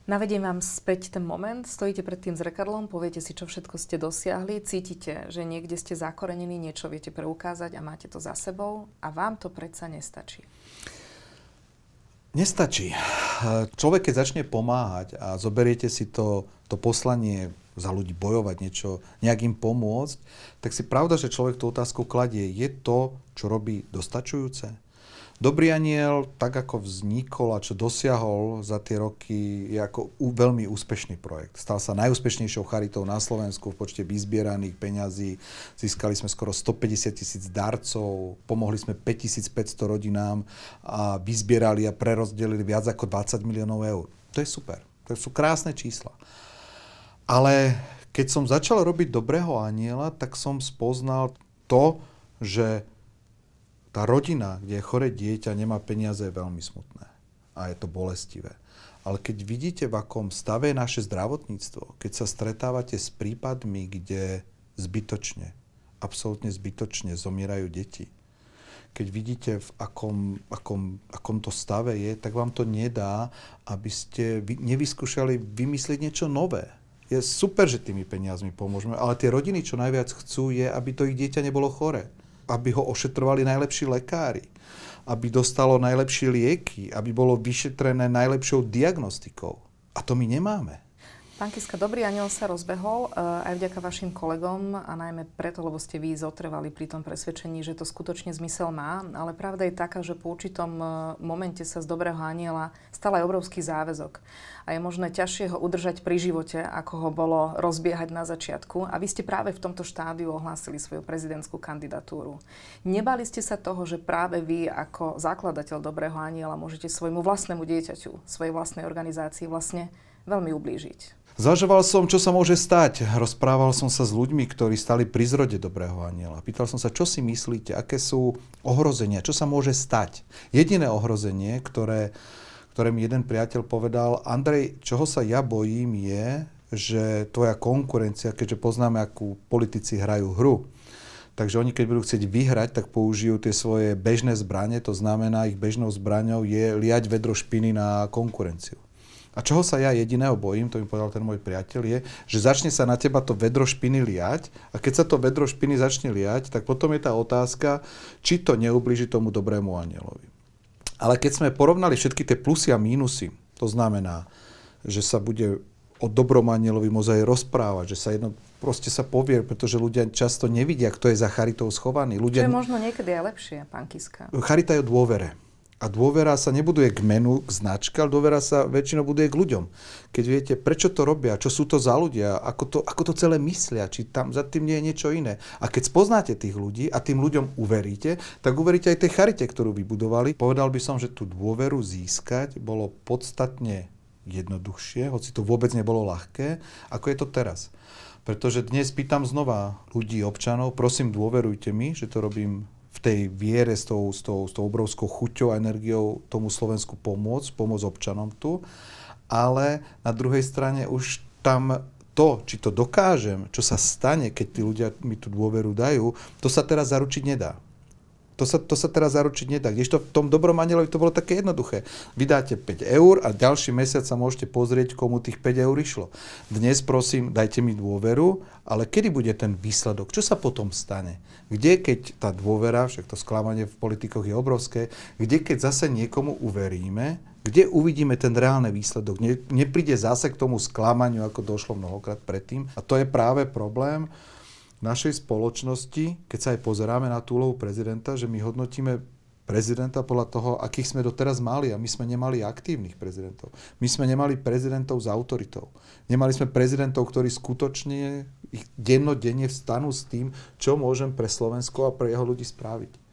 Navediem vám späť ten moment, stojíte pred tým zrkadlom, poviete si, čo všetko ste dosiahli, cítite, že niekde ste zakorenení, niečo viete preukázať a máte to za sebou a vám to predsa nestačí. Nestačí. Človek, keď začne pomáhať a zoberiete si to poslanie za ľudí bojovať, nejak im pomôcť, tak si pravda, že človek tú otázku kladie, je to, čo robí, dostačujúce? Dobrý aniel, tak ako vznikol a čo dosiahol za tie roky, je ako veľmi úspešný projekt. Stal sa najúspešnejšou charitou na Slovensku v počte vyzbieraných peňazí. Získali sme skoro 150 000 darcov, pomohli sme 5500 rodinám a vyzbierali a prerozdelili viac ako 20 miliónov eur. To je super. To sú krásne čísla. Ale keď som začal robiť dobrého aniela, tak som spoznal to, že tá rodina, kde je choré dieťa, nemá peniaze, je veľmi smutné. A je to bolestivé. Ale keď vidíte, v akom stave je naše zdravotníctvo, keď sa stretávate s prípadmi, kde zbytočne, absolútne zbytočne zomierajú deti, keď vidíte, v akom to stave je, tak vám to nedá, aby ste nevyskúšali vymyslieť niečo nové. Je super, že tými peniazmi pomôžeme, ale tie rodiny, čo najviac chcú, je, aby to ich dieťa nebolo choré. Aby ho ošetrovali najlepší lekári, aby dostalo najlepšie lieky, aby bolo vyšetrené najlepšou diagnostikou. A to my nemáme. Pán Kiska, dobrý aniel sa rozbehol aj vďaka vašim kolegom a najmä preto, lebo ste vy zotrvali pri tom presvedčení, že to skutočne zmysel má. Ale pravda je taká, že po určitom momente sa z dobrého aniela stal aj obrovský záväzok. A je možné ťažšie ho udržať pri živote, ako ho bolo rozbiehať na začiatku. A vy ste práve v tomto štádiu ohlásili svoju prezidentskú kandidatúru. Nebali ste sa toho, že práve vy ako zakladateľ dobrého aniela môžete svojmu vlastnému dieťaťu, svojej vlastnej organizácii vlastne veľmi ublížiť? Zvažoval som, čo sa môže stať. Rozprával som sa s ľuďmi, ktorí stali pri zrode dobrého aniela. Pýtal som sa, čo si myslíte, aké sú ohrozenia, čo sa môže stať. Jediné ohrozenie, ktoré mi jeden priateľ povedal, Andrej, čoho sa ja bojím je, že tvoja konkurencia, keďže poznáme, akú politici hrajú hru, takže oni, keď budú chcieť vyhrať, tak použijú tie svoje bežné zbrane, to znamená, ich bežnou zbraňou je liať vedro špiny na konkurenciu. A čoho sa ja jediného bojím, to mi povedal ten môj priateľ, je, že začne sa na teba to vedro špiny liať a keď sa to vedro špiny začne liať, tak potom je tá otázka, či to neublíži tomu dobrému anielovi. Ale keď sme porovnali všetky tie plusy a mínusy, to znamená, že sa bude o dobrom anielovi môcť aj rozprávať, že sa proste sa povie, pretože ľudia často nevidia, kto je za charitou schovaný. Čo je možno niekedy aj lepšie, pán Kiska. Charita je o dôvere. A dôvera sa nebuduje k menu, k značke, ale dôvera sa väčšinou buduje k ľuďom. Keď viete, prečo to robia, čo sú to za ľudia, ako to celé myslia, či tam za tým nie je niečo iné. A keď spoznáte tých ľudí a tým ľuďom uveríte, tak uveríte aj tej charite, ktorú vybudovali. Povedal by som, že tú dôveru získať bolo podstatne jednoduchšie, hoci to vôbec nebolo ľahké, ako je to teraz. Pretože dnes pýtam znova ľudí, občanov, prosím, dôverujte mi, že to robím v tej viere s tou obrovskou chuťou a energiou tomu Slovensku pomôcť občanom tu, ale na druhej strane už tam to, či to dokážem, čo sa stane, keď tí ľudia mi tú dôveru dajú, to sa teraz zaručiť nedá. To sa teraz zaručiť nedá. Kdežto v tom dobrom anielovi to bolo také jednoduché. Vydáte 5 eur a ďalší mesiac sa môžete pozrieť, komu tých 5 eur išlo. Dnes prosím, dajte mi dôveru, ale kedy bude ten výsledok? Čo sa potom stane? Kde, keď tá dôvera, však to sklamanie v politikoch je obrovské, kde, keď zase niekomu uveríme, kde uvidíme ten reálny výsledok? Nepríde zase k tomu sklamaniu, ako došlo mnohokrát predtým. A to je práve problém našej spoločnosti, keď sa aj pozeráme na tú úlohu prezidenta, že my hodnotíme prezidenta podľa toho, akých sme doteraz mali. A my sme nemali aktívnych prezidentov. My sme nemali prezidentov s autoritou. Nemali sme prezidentov, ktorí skutočne dennodenne vstanú s tým, čo môžem pre Slovensko a pre jeho ľudí spraviť.